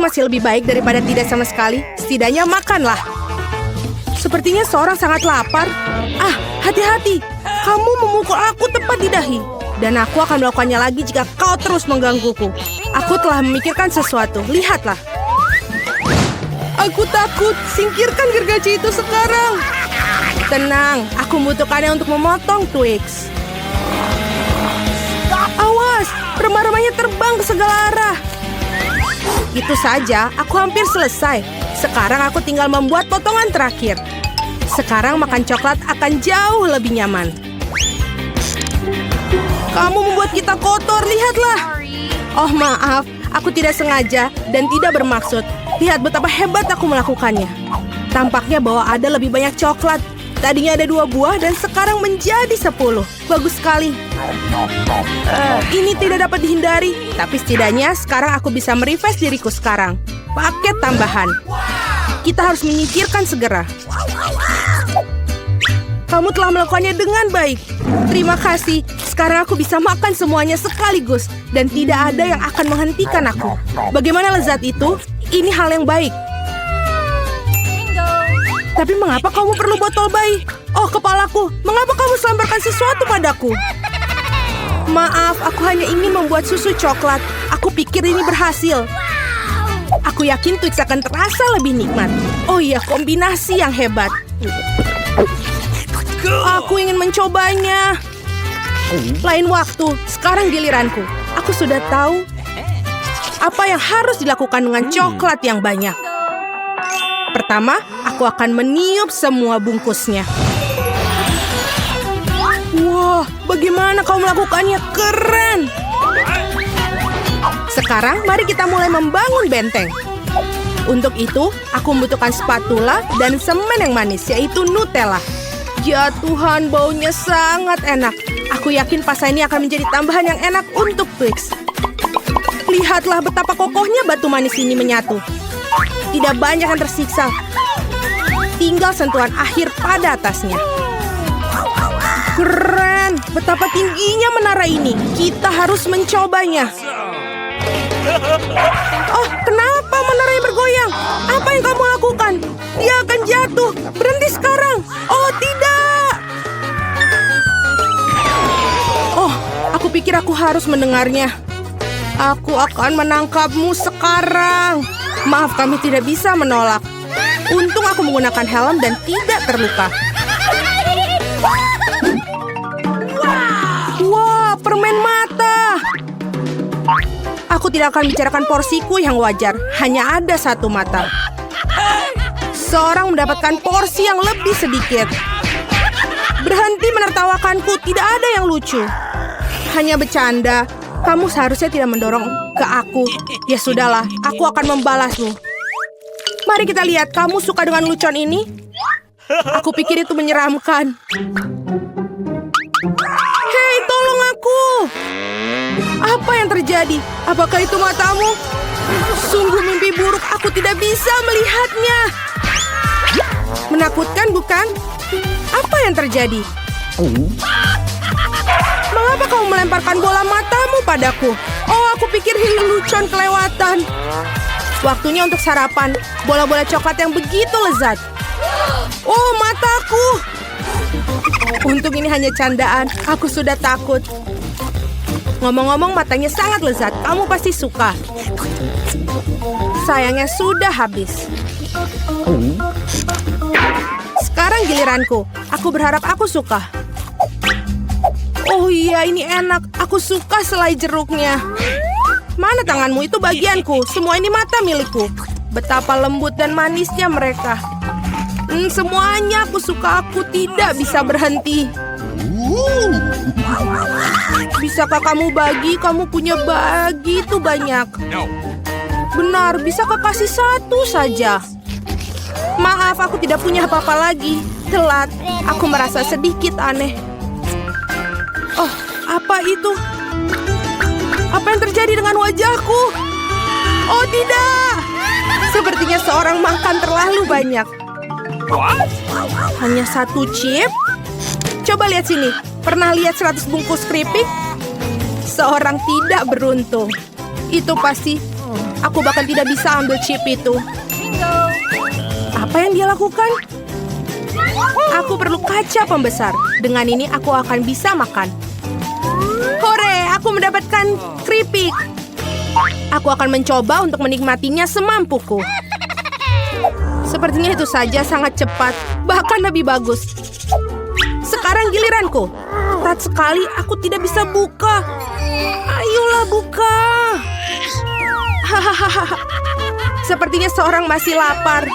masih lebih baik daripada tidak sama sekali. Setidaknya makanlah. Sepertinya seorang sangat lapar. Ah, hati-hati. Kamu memukul aku tepat di dahi. Dan aku akan melakukannya lagi jika kau terus menggangguku. Aku telah memikirkan sesuatu. Lihatlah. Aku takut. Singkirkan gergaji itu sekarang. Tenang, aku membutuhkannya untuk memotong Twix. Awas, remah-remahnya terbang ke segala arah. Itu saja, aku hampir selesai. Sekarang aku tinggal membuat potongan terakhir. Sekarang makan coklat akan jauh lebih nyaman. Kamu membuat kita kotor, lihatlah. Oh maaf, aku tidak sengaja dan tidak bermaksud. Lihat betapa hebat aku melakukannya. Tampaknya bahwa ada lebih banyak coklat. Tadinya ada 2 buah dan sekarang menjadi 10. Bagus sekali. Ini tidak dapat dihindari. Tapi setidaknya sekarang aku bisa merefresh diriku sekarang. Paket tambahan. Kita harus menyingkirkan segera. Kamu telah melakukannya dengan baik. Terima kasih. Sekarang aku bisa makan semuanya sekaligus. Dan tidak ada yang akan menghentikan aku. Bagaimana lezat itu? Ini hal yang baik. Tapi mengapa kamu perlu botol bayi? Oh, kepalaku. Mengapa kamu selambarkan sesuatu padaku? Maaf, aku hanya ingin membuat susu coklat. Aku pikir ini berhasil. Aku yakin Twix akan terasa lebih nikmat. Oh iya, kombinasi yang hebat. Aku ingin mencobanya. Lain waktu, sekarang giliranku. Aku sudah tahu apa yang harus dilakukan dengan coklat yang banyak. Pertama, aku akan meniup semua bungkusnya. Wah, bagaimana kau melakukannya? Keren! Sekarang, mari kita mulai membangun benteng. Untuk itu, aku membutuhkan spatula dan semen yang manis, yaitu Nutella. Ya Tuhan, baunya sangat enak. Aku yakin pasta ini akan menjadi tambahan yang enak untuk Twix. Lihatlah betapa kokohnya batu manis ini menyatu. Tidak banyak yang tersiksa. Tinggal sentuhan akhir pada atasnya. Keren! Betapa tingginya menara ini. Kita harus mencobanya. Oh, kenapa menaranya bergoyang? Apa yang kamu lakukan? Dia akan jatuh. Berhenti sekarang. Oh, tidak! Oh, aku pikir aku harus mendengarnya. Aku akan menangkapmu sekarang. Maaf, kami tidak bisa menolak. Untung aku menggunakan helm dan tidak terluka. Wah, permen mata. Aku tidak akan bicarakan porsiku yang wajar. Hanya ada 1 mata. Seorang mendapatkan porsi yang lebih sedikit. Berhenti menertawakanku, tidak ada yang lucu. Hanya bercanda. Kamu seharusnya tidak mendorong ke aku. Ya sudahlah, aku akan membalasmu. Mari kita lihat, kamu suka dengan lucuan ini? Aku pikir itu menyeramkan. Hei, tolong aku! Apa yang terjadi? Apakah itu matamu? Sungguh mimpi buruk, aku tidak bisa melihatnya. Menakutkan, bukan? Apa yang terjadi? Mengapa kamu melemparkan bola matamu padaku? Oh, aku pikir lelucon kelewatan. Waktunya untuk sarapan. Bola-bola coklat yang begitu lezat. Oh, mataku. Untung ini hanya candaan. Aku sudah takut. Ngomong-ngomong, matanya sangat lezat. Kamu pasti suka. Sayangnya sudah habis. Sekarang giliranku. Aku berharap aku suka. Oh iya, ini enak. Aku suka selai jeruknya. Mana tanganmu? Itu bagianku. Semua ini mata milikku. Betapa lembut dan manisnya mereka. Semuanya aku suka. Aku tidak bisa berhenti. Bisakah kamu bagi? Kamu punya begitu banyak. Benar, bisakah kasih 1 saja? Maaf, aku tidak punya apa-apa lagi. Telat. Aku merasa sedikit aneh. Oh, apa itu? Apa yang terjadi dengan wajahku? Oh, tidak! Sepertinya seorang makan terlalu banyak. Hanya 1 chip? Coba lihat sini. Pernah lihat 100 bungkus keripik? Seorang tidak beruntung. Itu pasti Aku bahkan tidak bisa ambil chip itu. Apa yang dia lakukan? Aku perlu kaca pembesar. Dengan ini aku akan bisa makan. Hore, aku mendapatkan keripik. Aku akan mencoba untuk menikmatinya semampuku. Sepertinya itu saja sangat cepat, bahkan lebih bagus. Sekarang giliranku. Berat sekali, aku tidak bisa buka. Ayolah buka. Hahaha. Sepertinya seorang masih lapar.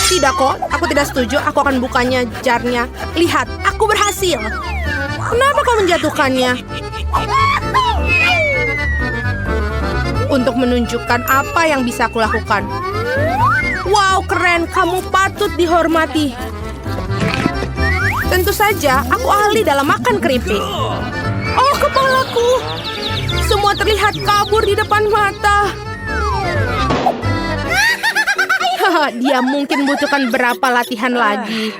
Tidak kok, aku tidak setuju. Aku akan bukanya jarnya. Lihat, aku berhasil. Kenapa kau menjatuhkannya? Untuk menunjukkan apa yang bisa aku lakukan. Wow, keren. Kamu patut dihormati. Tentu saja, aku ahli dalam makan keripik. Oh, kepalaku. Semua terlihat kabur di depan mata. Dia mungkin butuhkan berapa latihan lagi.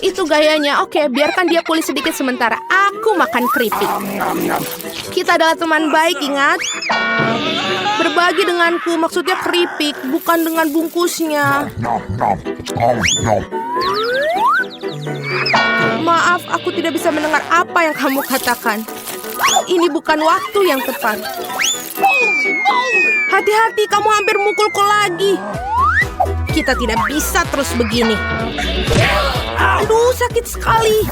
Itu gayanya. Oke, biarkan dia pulih sedikit sementara. Aku makan keripik. Kita adalah teman baik, ingat? Berbagi denganku, maksudnya keripik, bukan dengan bungkusnya. Maaf, aku tidak bisa mendengar apa yang kamu katakan. Ini bukan waktu yang tepat. Hati-hati, kamu hampir mukulku lagi. Kita tidak bisa terus begini. Aduh, sakit sekali.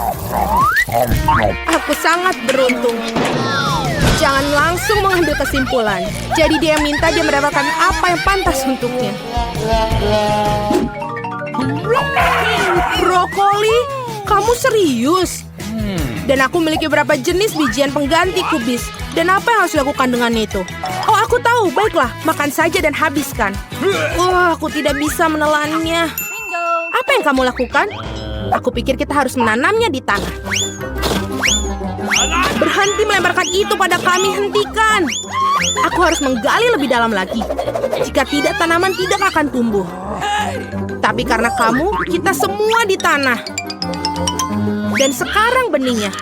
Aku sangat beruntung. Jangan langsung mengambil kesimpulan. Jadi dia minta dia mendapatkan apa yang pantas untuknya. Brokoli? Kamu serius? Dan aku memiliki beberapa jenis bijian pengganti kubis. Dan apa yang harus dilakukan dengan itu? Oh, aku tahu. Baiklah, makan saja dan habiskan. Wah, aku tidak bisa menelannya. Apa yang kamu lakukan? Aku pikir kita harus menanamnya di tanah. Berhenti melemparkan itu pada kami, hentikan. Aku harus menggali lebih dalam lagi. Jika tidak, tanaman tidak akan tumbuh. Tapi karena kamu, kita semua di tanah. Dan sekarang benihnya.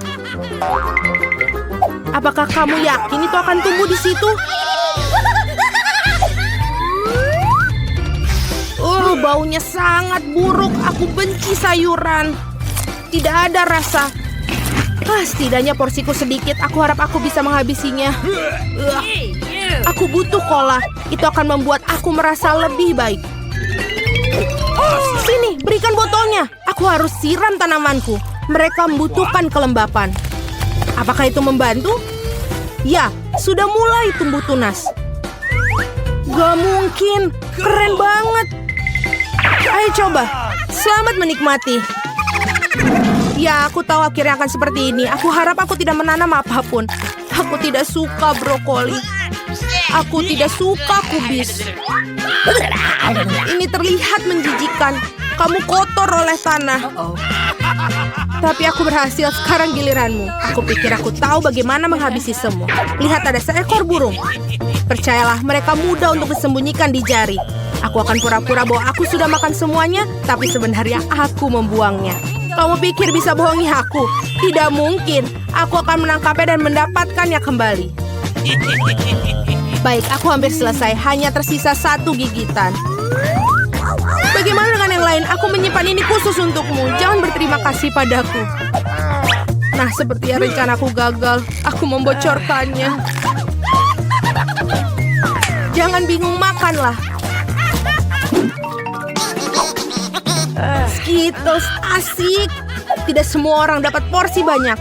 Apakah kamu yakin itu akan tumbuh di situ? Baunya sangat buruk. Aku benci sayuran. Tidak ada rasa. Setidaknya porsiku sedikit. Aku harap aku bisa menghabisinya. Aku butuh cola. Itu akan membuat aku merasa lebih baik. Sini, berikan botolnya. Aku harus siram tanamanku. Mereka membutuhkan kelembapan. Apakah itu membantu? Ya, sudah mulai tumbuh tunas. Gak mungkin. Keren banget. Ayo coba. Selamat menikmati. Ya, aku tahu akhirnya akan seperti ini. Aku harap aku tidak menanam apapun. Aku tidak suka brokoli. Aku tidak suka kubis. Ini terlihat menjijikan. Kamu kotor oleh tanah. Tapi aku berhasil. Sekarang giliranmu. Aku pikir aku tahu bagaimana menghabisi semua. Lihat, ada seekor burung. Percayalah, mereka mudah untuk disembunyikan di jari. Aku akan pura-pura bahwa aku sudah makan semuanya, tapi sebenarnya aku membuangnya. Kamu pikir bisa bohongi aku? Tidak mungkin. Aku akan menangkapnya dan mendapatkannya kembali. Baik, aku hampir selesai. Hanya tersisa satu gigitan. Bagaimana dengan yang lain? Aku menyimpan ini khusus untukmu. Jangan berterima kasih padaku. Nah, sepertinya rencanaku gagal. Aku membocorkannya. Jangan bingung, makanlah. Skittles asik. Tidak semua orang dapat porsi banyak.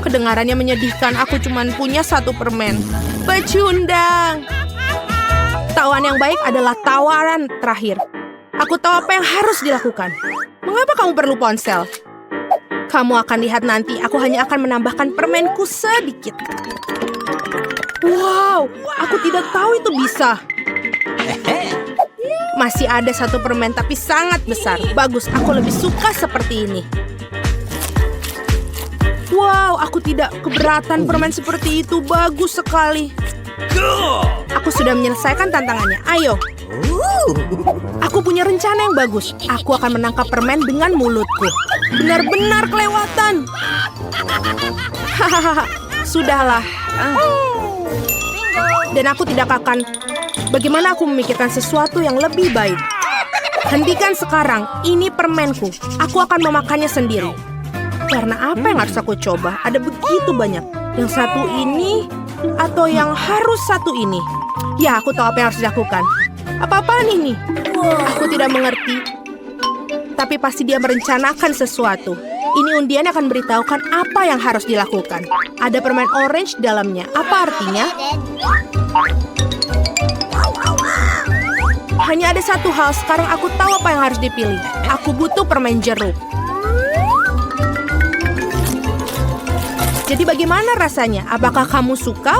Kedengarannya menyedihkan. Aku cuma punya satu permen. Pecundang. Tawaran yang baik adalah tawaran terakhir. Aku tahu apa yang harus dilakukan. Mengapa kamu perlu ponsel? Kamu akan lihat nanti. Aku hanya akan menambahkan permenku sedikit. Wow, aku tidak tahu itu bisa. Masih ada satu permen tapi sangat besar. Bagus, aku lebih suka seperti ini. Wow, aku tidak keberatan permen seperti itu. Bagus sekali. Aku sudah menyelesaikan tantangannya. Ayo. Aku punya rencana yang bagus. Aku akan menangkap permen dengan mulutku. Benar-benar kelewatan. Hahaha. Sudahlah. Dan aku tidak akan Bagaimana aku memikirkan sesuatu yang lebih baik? Hentikan sekarang, ini permenku. Aku akan memakannya sendiri. Karena apa yang harus aku coba? Ada begitu banyak. Yang satu ini atau yang harus satu ini? Ya, aku tahu apa yang harus dilakukan. Apa-apaan ini? Aku tidak mengerti. Tapi pasti dia merencanakan sesuatu. Ini undian akan beritahukan apa yang harus dilakukan. Ada permen orange di dalamnya. Apa artinya? Hanya ada satu hal, sekarang aku tahu apa yang harus dipilih. Aku butuh permen jeruk. Jadi bagaimana rasanya? Apakah kamu suka?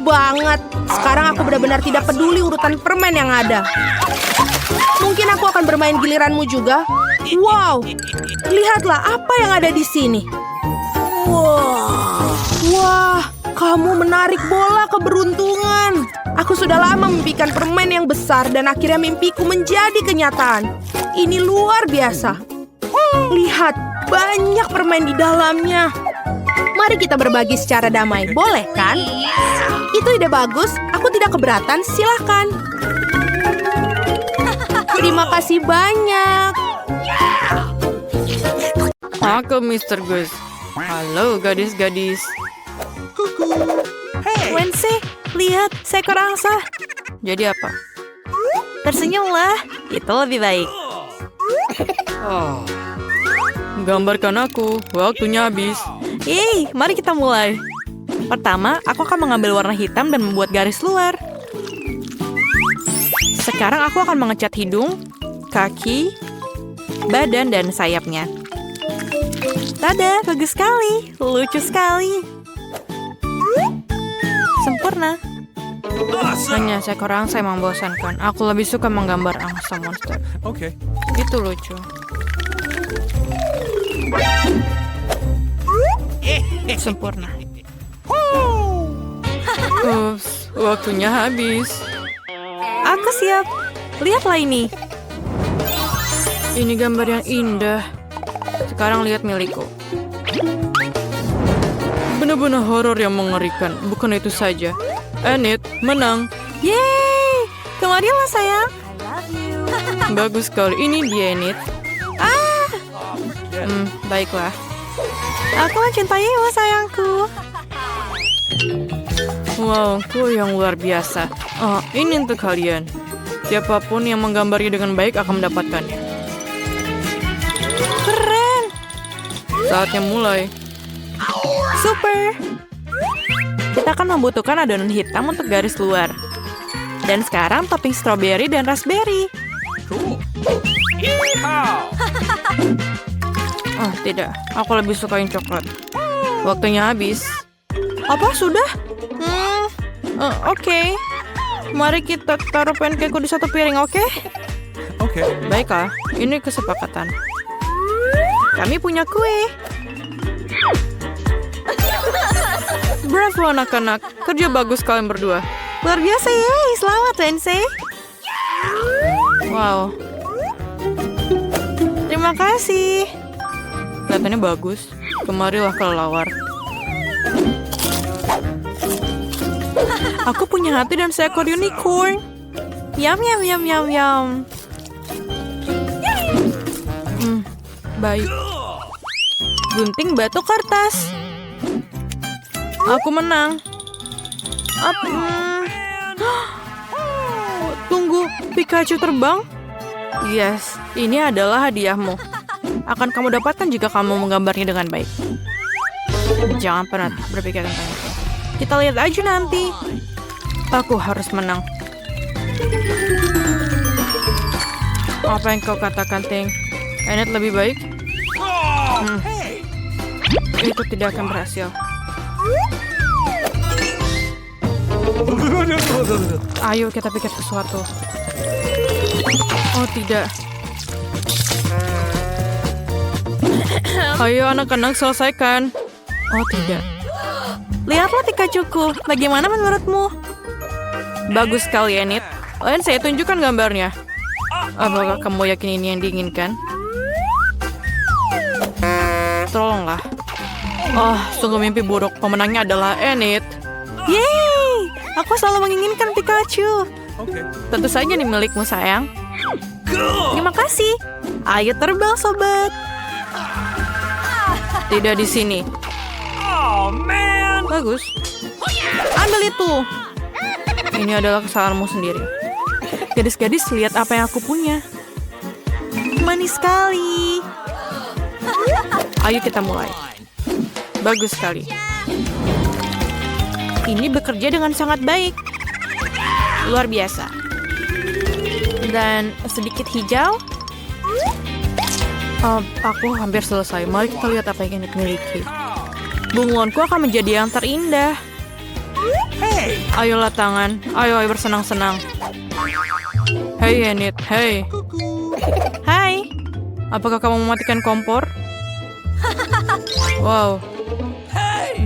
Banget. Sekarang aku benar-benar tidak peduli urutan permen yang ada. Mungkin aku akan bermain giliranmu juga. Wow, lihatlah apa yang ada di sini. Wah, kamu menarik bola keberuntungan. Aku sudah lama memimpikan permen yang besar dan akhirnya mimpiku menjadi kenyataan. Ini luar biasa. Lihat, banyak permen di dalamnya. Mari kita berbagi secara damai, boleh kan? Itu ide bagus, aku tidak keberatan, silakan. Terima kasih banyak. Aku Mr. Gus. Halo gadis-gadis. Wednesday, lihat seekor angsa. Jadi apa? Tersenyumlah, itu lebih baik. Gambarkan aku, waktunya habis. Yeay, mari kita mulai. Pertama, aku akan mengambil warna hitam dan membuat garis luar. Sekarang aku akan mengecat hidung, kaki, badan, dan sayapnya. Tada, bagus sekali. Lucu sekali. Sempurna. Hanya seekor angsa yang membosankan. Aku lebih suka menggambar angsa monster. Okay. Itu lucu. Sempurna. Ups, waktunya habis. Aku siap. Lihatlah ini. Ini gambar yang indah. Sekarang lihat milikku. Benar-benar horor yang mengerikan. Bukan itu saja. Enid menang. Yeay, kemarilah sayang. Bagus sekali. Ini dia Enid. Baiklah. Aku mencintaimu sayangku. Wow, kue yang luar biasa. Oh, ini untuk kalian. Siapapun yang menggambarnya dengan baik akan mendapatkannya. Keren. Saatnya mulai. Super. Kita akan membutuhkan adonan hitam untuk garis luar. Dan sekarang topping stroberi dan raspberry. Oh, tidak. Aku lebih suka yang coklat. Waktunya habis. Apa sudah? Oke. Mari kita taruh pancakeku di satu piring, oke? Okay. Baiklah, ini kesepakatan. Kami punya kue. Bravo anak-anak, kerja bagus kalian berdua. Luar biasa ya. Selamat Wednesday. Wow, Terima kasih. kelihatannya bagus. Kemarilah kelelawar. Aku punya hati dan seekor unicorn. Yum yum yum yum yum. Baik. Gunting batu kertas. Aku menang. Tunggu, Pikachu terbang? Yes, ini adalah hadiahmu. Akan kamu dapatkan jika kamu menggambarnya dengan baik. Jangan pernah berpikir tentang itu. Kita lihat aja nanti. Aku harus menang. Apa yang kau katakan, Ting? Enid lebih baik? Itu tidak akan berhasil. Ayo kita pikir sesuatu. Oh tidak. Ayo anak-anak selesaikan. Oh tidak. Lihatlah Pikachuku. Bagaimana menurutmu? Bagus sekali Enid. Lain saya tunjukkan gambarnya. Apakah kamu yakin ini yang diinginkan? Tolonglah. Oh, sungguh mimpi buruk. Pemenangnya adalah Enid. Yeay! Aku selalu menginginkan Pikachu. Tentu saja nih milikmu, sayang. Terima kasih. Ayo terbang, sobat. Tidak di sini. Bagus. Ambil itu. Ini adalah kesalahanmu sendiri. Gadis-gadis, lihat apa yang aku punya. Manis sekali. Ayo kita mulai. Bagus sekali. Ini bekerja dengan sangat baik. Luar biasa. Dan sedikit hijau. Aku hampir selesai. Mari kita lihat apa yang ini miliki. Bunglonku akan menjadi yang terindah. Ayolah tangan. Ayo bersenang-senang. Hei Enid, hei. Hai. Apakah kamu mematikan kompor? Wow.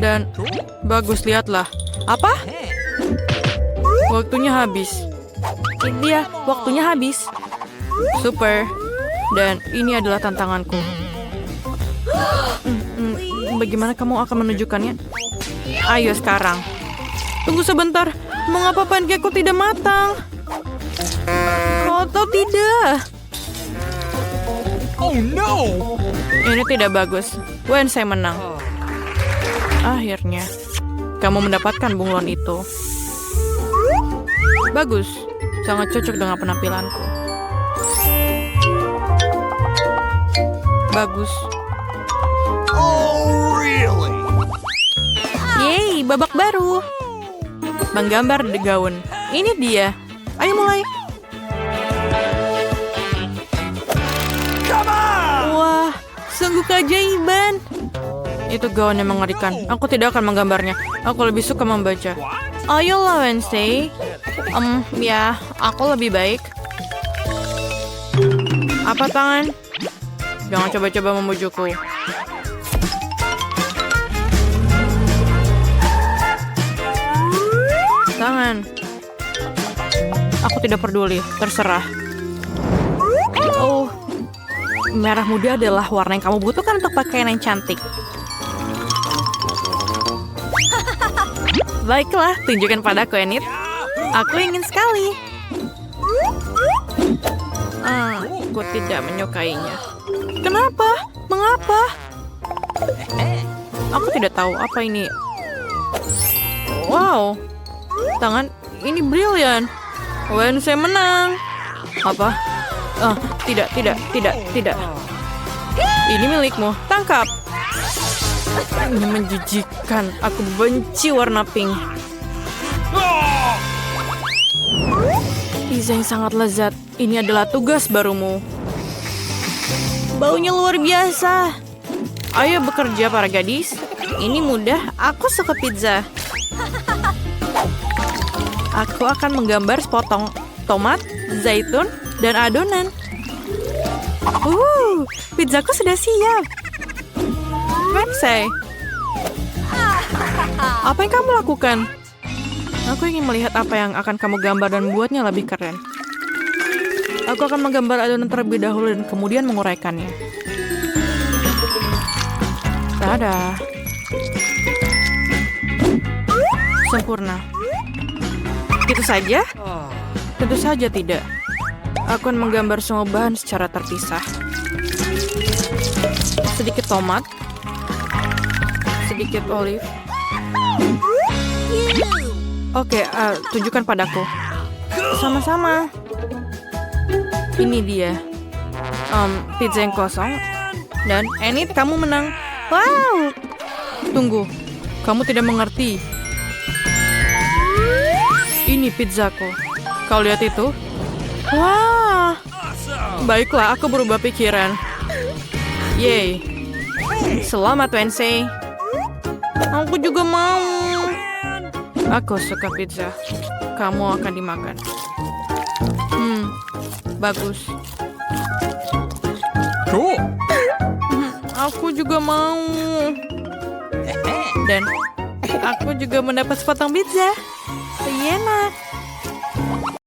Dan bagus, lihatlah. Apa? Waktunya habis. Ini dia, waktunya habis. Super. Dan ini adalah tantanganku. Bagaimana kamu akan menunjukkannya? Ayo sekarang. Tunggu sebentar. Mengapa pancakeku tidak matang? Oh, atau tidak? Oh no! Ini tidak bagus. Wednesday menang. Akhirnya, kamu mendapatkan bunglon itu. Bagus. Sangat cocok dengan penampilanku. Bagus. Oh really? Yeay, babak baru. Menggambar di gaun. Ini dia. Ayo mulai. Wah, sungguh keajaiban. Itu gaun yang mengerikan. Aku tidak akan menggambarnya. Aku lebih suka membaca. Ayolah Wednesday. Ya, aku lebih baik. Apa tangan? Jangan coba-coba memujukku. Tangan. Aku tidak peduli, terserah. Oh, merah muda adalah warna yang kamu butuhkan untuk pakaian yang cantik. Baiklah, tunjukkan padaku, Enid. Aku ingin sekali. Aku tidak menyukainya. Kenapa? Mengapa? Aku tidak tahu apa ini. Wow, tangan ini brilian. Wednesday menang. Apa? Tidak. Ini milikmu. Tangkap. Ini menjijikkan. Aku benci warna pink. Pizza yang sangat lezat. Ini adalah tugas barumu. Baunya luar biasa. Ayo bekerja para gadis. Ini mudah. Aku suka pizza. Aku akan menggambar sepotong tomat, zaitun, dan adonan. Pizzaku sudah siap. Wednesday. Apa yang kamu lakukan? Aku ingin melihat apa yang akan kamu gambar dan membuatnya lebih keren. Aku akan menggambar adonan terlebih dahulu dan kemudian menguraikannya. Dadah. Sempurna. Itu saja? Tentu saja tidak. Aku akan menggambar semua bahan secara terpisah. Sedikit tomat. Sedikit olive. Oke, tunjukkan padaku. Sama-sama. Ini dia. Pizza yang kosong. Dan Enid, kamu menang. Wow. Tunggu. Kamu tidak mengerti. Ini pizzaku. Kau lihat itu? Wah. Baiklah, aku berubah pikiran. Yeay. Selamat, Wednesday. Aku juga mau. Aku suka pizza. Kamu akan dimakan. Bagus. Cool. Aku juga mau. Dan aku juga mendapat sepotong pizza. Enak.